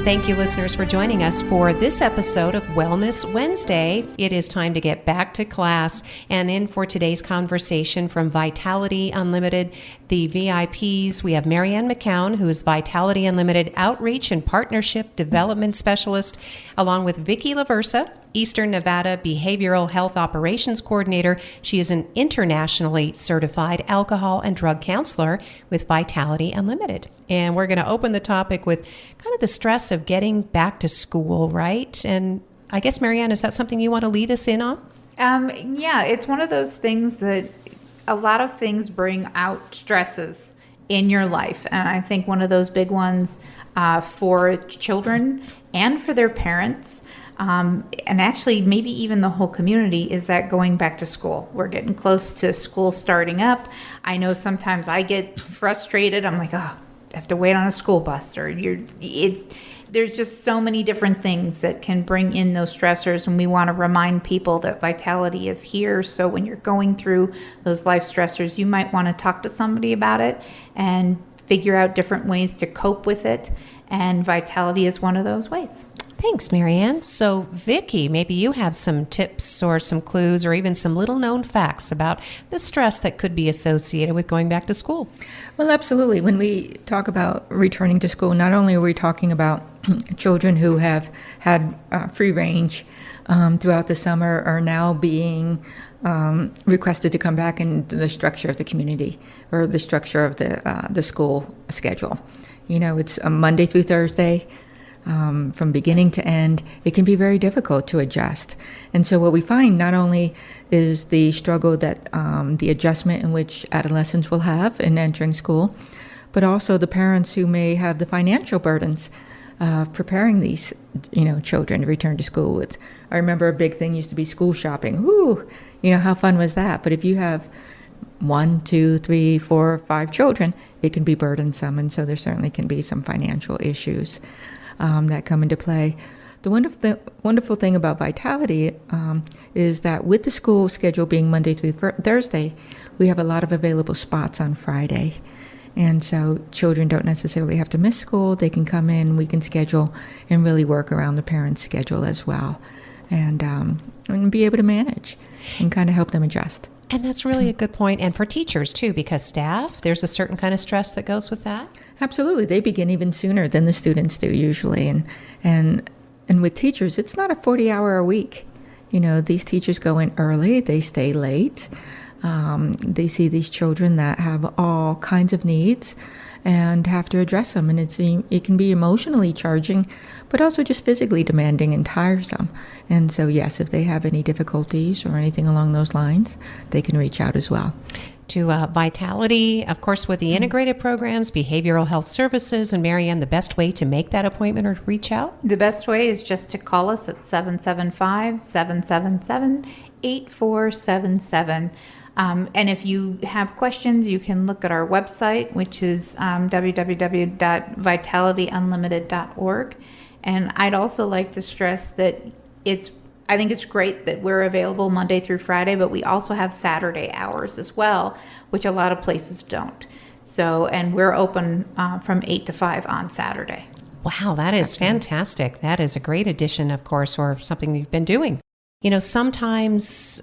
Thank you, listeners, for joining us for this episode of Wellness Wednesday. It is time to get back to class. And in for today's conversation from Vitality Unlimited, the VIPs, we have Marianne McKown, who is Vitality Unlimited Outreach and Partnership Development Specialist, along with Vivki LaVersa, Eastern Nevada Behavioral Health Operations Coordinator. She is an internationally certified alcohol and drug counselor with Vitality Unlimited. And we're going to open the topic with kind of the stress of getting back to school, right? And I guess, Marianne, is that something you want to lead us in on? Yeah, it's one of those things that a lot of things bring out stresses in your life. And I think one of those big ones for children and for their parents, and actually maybe even the whole community, is that going back to school. We're getting close to school starting up. I know sometimes I get frustrated. I'm like, oh, I have to wait on a school bus, or there's just so many different things that can bring in those stressors, and we want to remind people that Vitality is here. So when you're going through those life stressors, you might want to talk to somebody about it and figure out different ways to cope with it, and Vitality is one of those ways. Thanks, Marianne. So, Vivki, maybe you have some tips or some clues or even some little-known facts about the stress that could be associated with going back to school. Well, absolutely. When we talk about returning to school, not only are we talking about children who have had free range throughout the summer are now being requested to come back into the structure of the community or the structure of the school schedule. You know, it's a Monday through Thursday. From beginning to end, it can be very difficult to adjust. And so what we find not only is the struggle that the adjustment in which adolescents will have in entering school, but also the parents who may have the financial burdens of preparing these, children to return to school. I remember a big thing used to be school shopping. Ooh, how fun was that? But if you have 1, 2, 3, 4, 5 children, it can be burdensome. And so there certainly can be some financial issues that come into play. The wonderful thing about Vitality is that with the school schedule being Monday through Thursday, we have a lot of available spots on Friday. And so children don't necessarily have to miss school. They can come in, we can schedule and really work around the parents' schedule as well, and be able to manage and kind of help them adjust. And that's really a good point. And for teachers, too, because staff, there's a certain kind of stress that goes with that. Absolutely. They begin even sooner than the students do usually. And with teachers, it's not a 40-hour a week. These teachers go in early. They stay late. They see these children that have all kinds of needs and have to address them. And it can be emotionally charging, but also just physically demanding and tiresome. And so, yes, if they have any difficulties or anything along those lines, they can reach out as well. To Vitality, of course, with the integrated programs, behavioral health services, and Marianne, the best way to make that appointment or reach out? The best way is just to call us at 775-777-8477. And if you have questions, you can look at our website, which is www.vitalityunlimited.org. And I'd also like to stress that I think it's great that we're available Monday through Friday, but we also have Saturday hours as well, which a lot of places don't. So, and we're open from 8 to 5 on Saturday. Wow, that is fantastic. That is a great addition, of course, or something you've been doing. Sometimes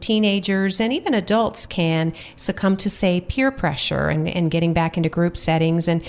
teenagers and even adults can succumb to, say, peer pressure and getting back into group settings. And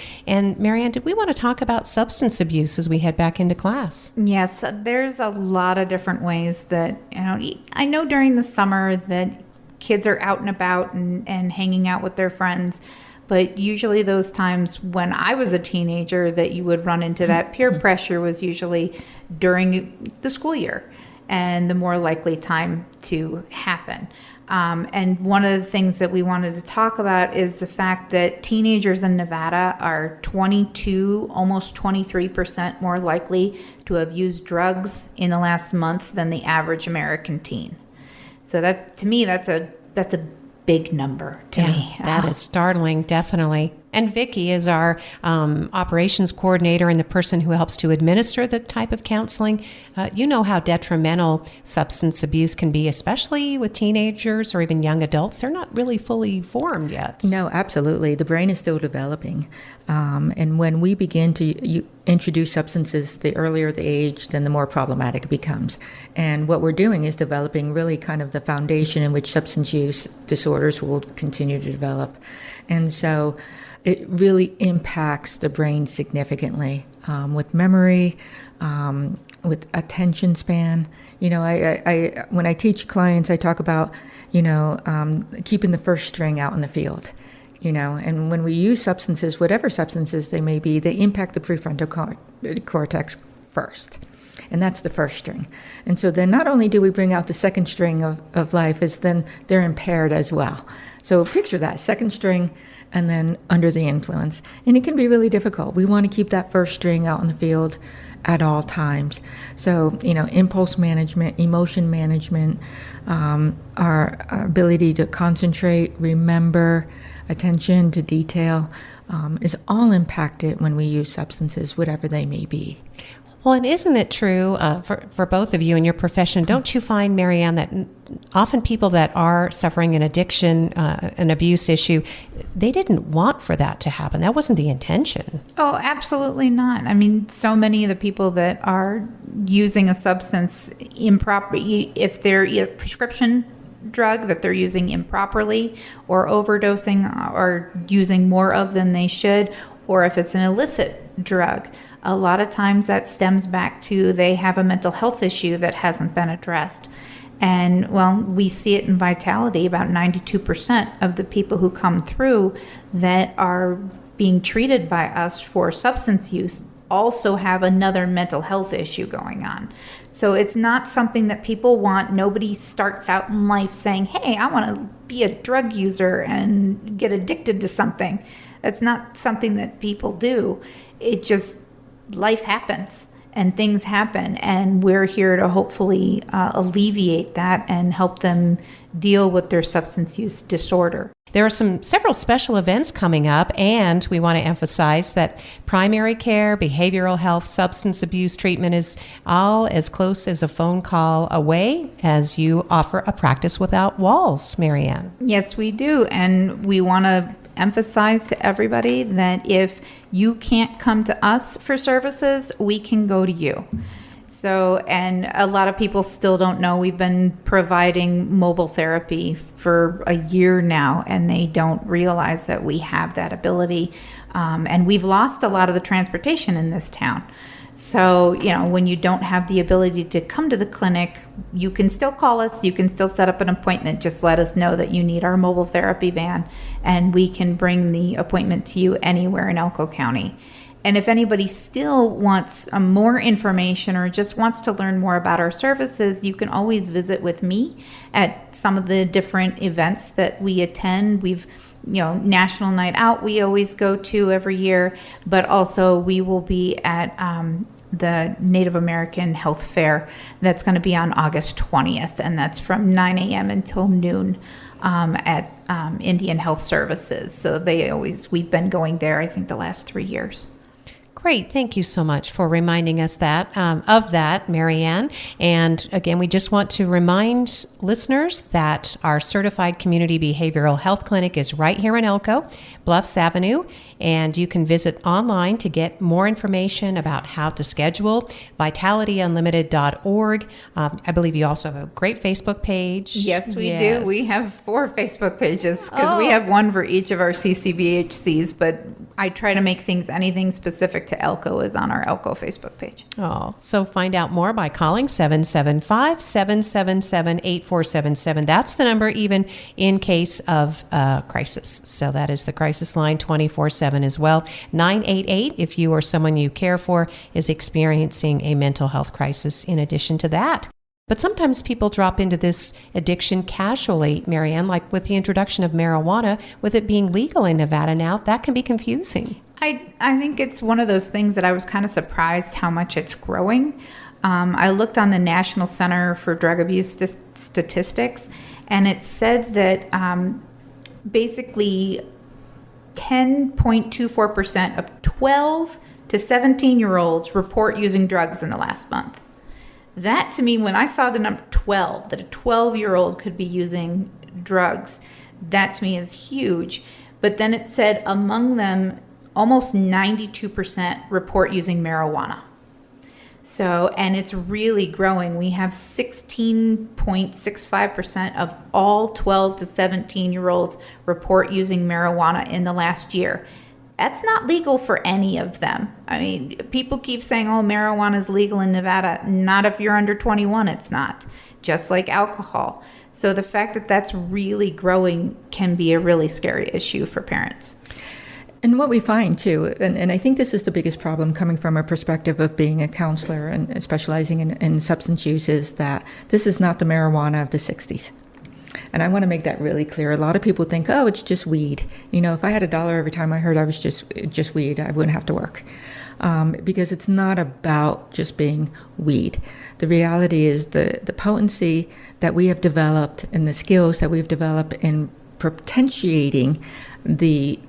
Marianne, did we want to talk about substance abuse as we head back into class? Yes, there's a lot of different ways that, I know during the summer that kids are out and about and hanging out with their friends. But usually those times when I was a teenager that you would run into that peer pressure was usually during the school year, and the more likely time to happen. And one of the things that we wanted to talk about is the fact that teenagers in Nevada are 22, almost 23% more likely to have used drugs in the last month than the average American teen. So that, to me, that's a big number to me. That is startling, definitely. And Vivki is our operations coordinator and the person who helps to administer the type of counseling. You know how detrimental substance abuse can be, especially with teenagers or even young adults. They're not really fully formed yet. No, absolutely. The brain is still developing. And when we begin to introduce substances, the earlier the age, then the more problematic it becomes. And what we're doing is developing really kind of the foundation in which substance use disorders will continue to develop. And so it really impacts the brain significantly with memory, with attention span. You know, I when I teach clients, I talk about, keeping the first string out in the field. And when we use substances, whatever substances they may be, they impact the prefrontal cortex first. And that's the first string. And so then not only do we bring out the second string of life, is then they're impaired as well. So picture that, second string, and then under the influence. And it can be really difficult. We want to keep that first string out in the field at all times. So, impulse management, emotion management, our ability to concentrate, remember, attention to detail is all impacted when we use substances, whatever they may be. Well, and isn't it true for both of you in your profession, don't you find, Marianne, that often people that are suffering an addiction, an abuse issue, they didn't want for that to happen. That wasn't the intention. Oh, absolutely not. I mean, so many of the people that are using a substance improperly, if they're a prescription drug that they're using improperly or overdosing or using more of than they should, or if it's an illicit drug, a lot of times that stems back to they have a mental health issue that hasn't been addressed. And well, we see it in Vitality. About 92% of the people who come through that are being treated by us for substance use also have another mental health issue going on. So it's not something that people want. Nobody starts out in life saying, hey, I want to be a drug user and get addicted to something. That's not something that people do. It just, life happens and things happen, and we're here to hopefully alleviate that and help them deal with their substance use disorder. There are several special events coming up, and we want to emphasize that primary care, behavioral health, substance abuse treatment is all as close as a phone call away, as you offer a practice without walls, Marianne. Yes, we do, and we want to emphasize to everybody that if you can't come to us for services, we can go to you. So, and a lot of people still don't know we've been providing mobile therapy for a year now, and they don't realize that we have that ability. And we've lost a lot of the transportation in this town. So, when you don't have the ability to come to the clinic, you can still call us, you can still set up an appointment. Just let us know that you need our mobile therapy van, and we can bring the appointment to you anywhere in Elko County. And if anybody still wants more information or just wants to learn more about our services, you can always visit with me at some of the different events that we attend. We've, National Night Out we always go to every year, but also we will be at the Native American Health Fair. That's going to be on August 20th, and that's from 9 a.m. until noon at Indian Health Services. So we've been going there, I think, the last 3 years. Great. Thank you so much for reminding us of that, Marianne. And again, we just want to remind listeners that our certified community behavioral health clinic is right here in Elko, Bluffs Avenue. And you can visit online to get more information about how to schedule, vitalityunlimited.org. I believe you also have a great Facebook page. Yes, we do. We have 4 Facebook pages because we have one for each of our CCBHCs, but I try to make anything specific to Elko is on our Elko Facebook page. Oh, so find out more by calling 775-777-8477. That's the number even in case of crisis. So that is the crisis line 24/7 as well. 988 if you or someone you care for is experiencing a mental health crisis in addition to that. But sometimes people drop into this addiction casually, Marianne, like with the introduction of marijuana, with it being legal in Nevada now, that can be confusing. I think it's one of those things that I was kind of surprised how much it's growing. I looked on the National Center for Drug Abuse Statistics, and it said that basically 10.24% of 12 to 17-year-olds report using drugs in the last month. That, to me, when I saw the number 12, that a 12-year-old could be using drugs, that to me is huge. But then it said among them, almost 92% report using marijuana. So, and it's really growing. We have 16.65% of all 12 to 17-year-olds report using marijuana in the last year. That's not legal for any of them. I mean, people keep saying, oh, marijuana is legal in Nevada. Not if you're under 21, it's not. Just like alcohol. So the fact that that's really growing can be a really scary issue for parents. And what we find too, and I think this is the biggest problem coming from a perspective of being a counselor and specializing in substance use, is that this is not the marijuana of the 60s. And I want to make that really clear. A lot of people think, oh, it's just weed. You know, if I had $1 every time I heard I was just weed, I wouldn't have to work. Because it's not about just being weed. The reality is the potency that we have developed and the skills that we've developed in potentiating the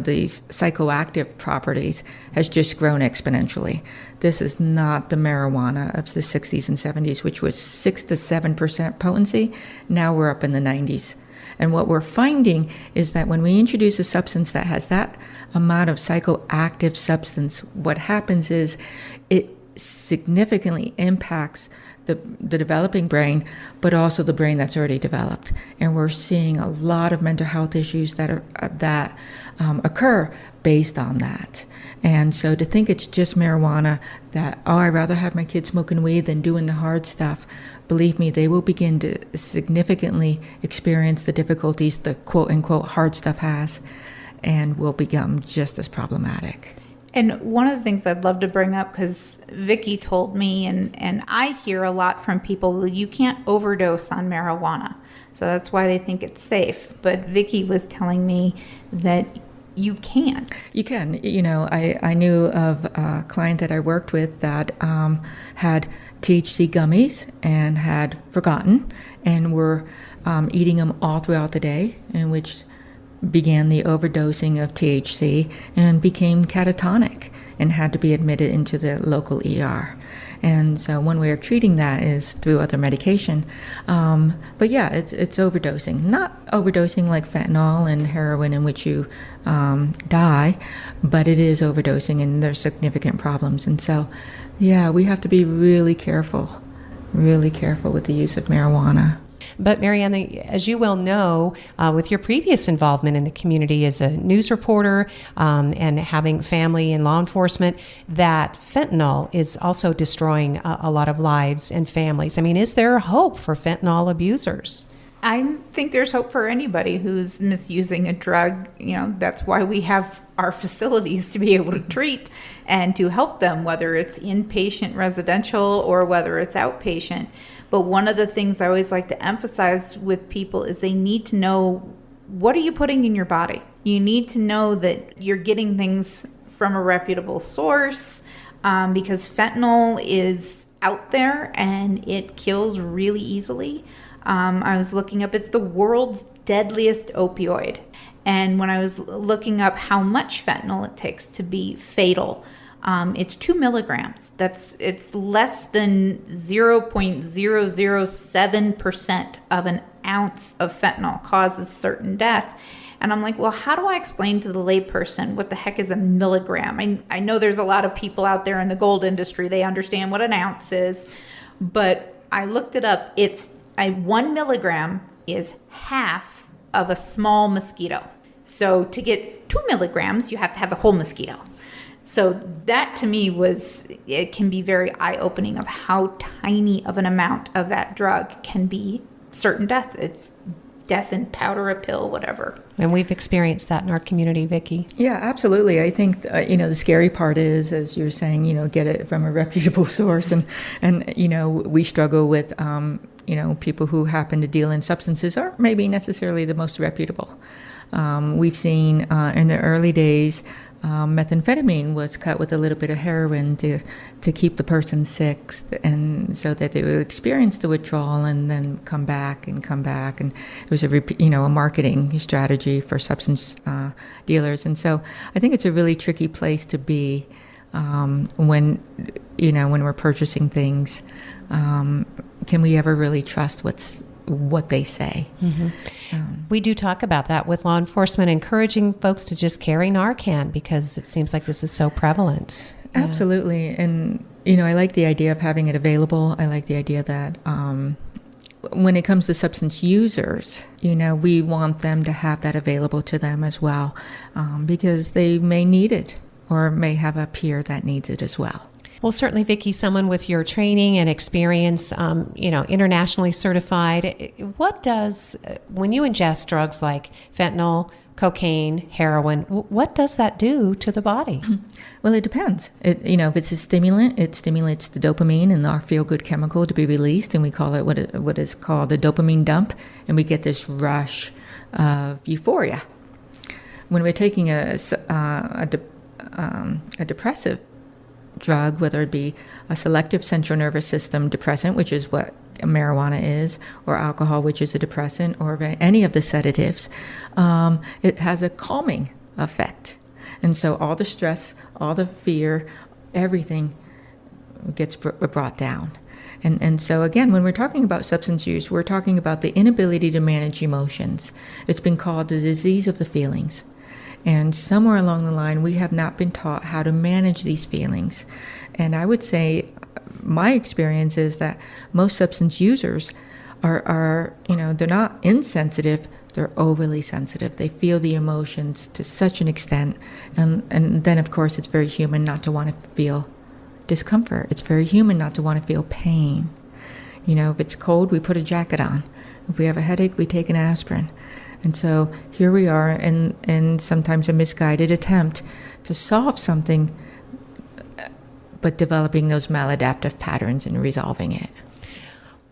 these psychoactive properties has just grown exponentially. This is not the marijuana of the 60s and 70s, which was 6 to 7% potency. Now we're up in the 90s. And what we're finding is that when we introduce a substance that has that amount of psychoactive substance, what happens is it significantly impacts the developing brain, but also the brain that's already developed. And we're seeing a lot of mental health issues that occur based on that. And so to think it's just marijuana, that, oh, I'd rather have my kids smoking weed than doing the hard stuff, believe me, they will begin to significantly experience the difficulties the quote-unquote hard stuff has, and will become just as problematic. And one of the things I'd love to bring up, because Vivki told me, and I hear a lot from people, you can't overdose on marijuana. So that's why they think it's safe. But Vivki was telling me that you can. You can. You know, I knew of a client that I worked with that had THC gummies and had forgotten and were eating them all throughout the day, in which began the overdosing of THC and became catatonic and had to be admitted into the local ER. And so one way of treating that is through other medication. But yeah, it's overdosing. Not overdosing like fentanyl and heroin, in which you die, but it is overdosing, and there's significant problems. And so, yeah, we have to be really careful with the use of marijuana. But Marianne, as you well know, with your previous involvement in the community as a news reporter and having family in law enforcement, that fentanyl is also destroying a lot of lives and families. I mean, is there hope for fentanyl abusers? I think there's hope for anybody who's misusing a drug. You know, that's why we have our facilities to be able to treat and to help them, whether it's inpatient residential or whether it's outpatient. But one of the things I always like to emphasize with people is they need to know, what are you putting in your body? You need to know that you're getting things from a reputable source, because fentanyl is out there and it kills really easily. I was looking up, it's the world's deadliest opioid. And when I was looking up how much fentanyl it takes to be fatal, it's 2 milligrams. It's less than 0.007% of an ounce of fentanyl causes certain death. And I'm like, well, how do I explain to the layperson what the heck is a milligram? I know there's a lot of people out there in the gold industry, they understand what an ounce is, but I looked it up. 1 milligram is half of a small mosquito. So to get 2 milligrams, you have to have the whole mosquito. So that to me it can be very eye-opening of how tiny of an amount of that drug can be certain death. It's death in powder, a pill, whatever. And we've experienced that in our community, Vivki. Yeah, absolutely. I think, the scary part is, as you're saying, get it from a reputable source. And we struggle with, people who happen to deal in substances aren't maybe necessarily the most reputable. We've seen in the early days methamphetamine was cut with a little bit of heroin to keep the person sick, and so that they would experience the withdrawal and then come back. And it was a marketing strategy for substance dealers. And so I think it's a really tricky place to be when we're purchasing things. Can we ever really trust what they say? Mm-hmm. We do talk about that with law enforcement, encouraging folks to just carry Narcan because it seems like this is so prevalent. Absolutely. And, I like the idea of having it available. I like the idea that when it comes to substance users, we want them to have that available to them as well, because they may need it or may have a peer that needs it as well. Well, certainly, Vivki, someone with your training and experience, internationally certified, what does, when you ingest drugs like fentanyl, cocaine, heroin, what does that do to the body? Well, it depends. If it's a stimulant, it stimulates the dopamine and our feel-good chemical to be released, and we call it what is called a dopamine dump, and we get this rush of euphoria. When we're taking a depressive drug, whether it be a selective central nervous system depressant, which is what marijuana is, or alcohol, which is a depressant, or any of the sedatives, it has a calming effect. And so all the stress, all the fear, everything gets brought down. And so again, when we're talking about substance use, we're talking about the inability to manage emotions. It's been called the disease of the feelings. And somewhere along the line, we have not been taught how to manage these feelings. And I would say my experience is that most substance users are they're not insensitive, they're overly sensitive. They feel the emotions to such an extent. And then, of course, it's very human not to want to feel discomfort. It's very human not to want to feel pain. If it's cold, we put a jacket on. If we have a headache, we take an aspirin. And so here we are in sometimes a misguided attempt to solve something, but developing those maladaptive patterns and resolving it.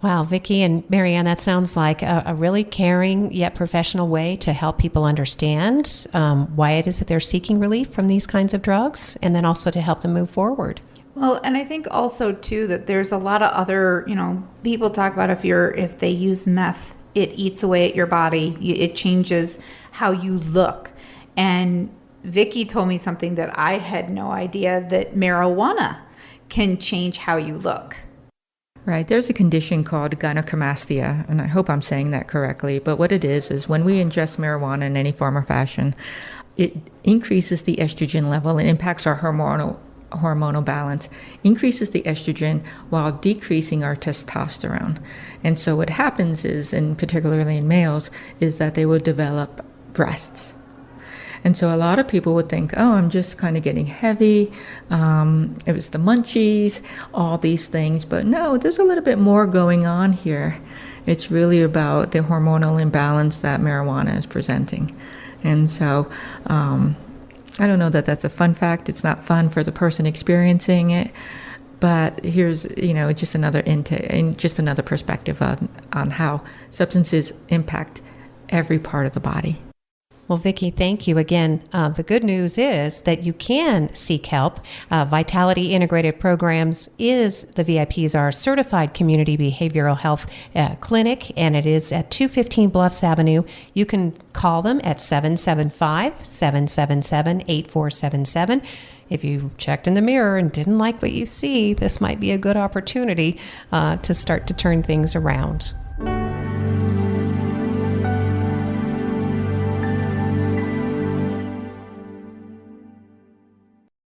Wow, Vivki and Marianne, that sounds like a really caring yet professional way to help people understand why it is that they're seeking relief from these kinds of drugs, and then also to help them move forward. Well, and I think also too that there's a lot of other, people talk about if they use meth, it eats away at your body. It changes how you look. And Vivki told me something that I had no idea, that marijuana can change how you look. Right. There's a condition called gynecomastia, and I hope I'm saying that correctly. But what it is when we ingest marijuana in any form or fashion, it increases the estrogen level and impacts our hormonal balance, increases the estrogen while decreasing our testosterone. And so what happens is, and particularly in males, is that they will develop breasts. And so a lot of people would think, I'm just kind of getting heavy. It was the munchies, all these things. But no, there's a little bit more going on here. It's really about the hormonal imbalance that marijuana is presenting. And so I don't know that that's a fun fact. It's not fun for the person experiencing it. But here's, just another intake and just another perspective on how substances impact every part of the body. Well, Vivki, thank you again. The good news is that you can seek help. Vitality Integrated Programs the VIPs are certified community behavioral health clinic, and it is at 215 Bluffs Avenue. You can call them at 775-777-8477. If you checked in the mirror and didn't like what you see, this might be a good opportunity to start to turn things around.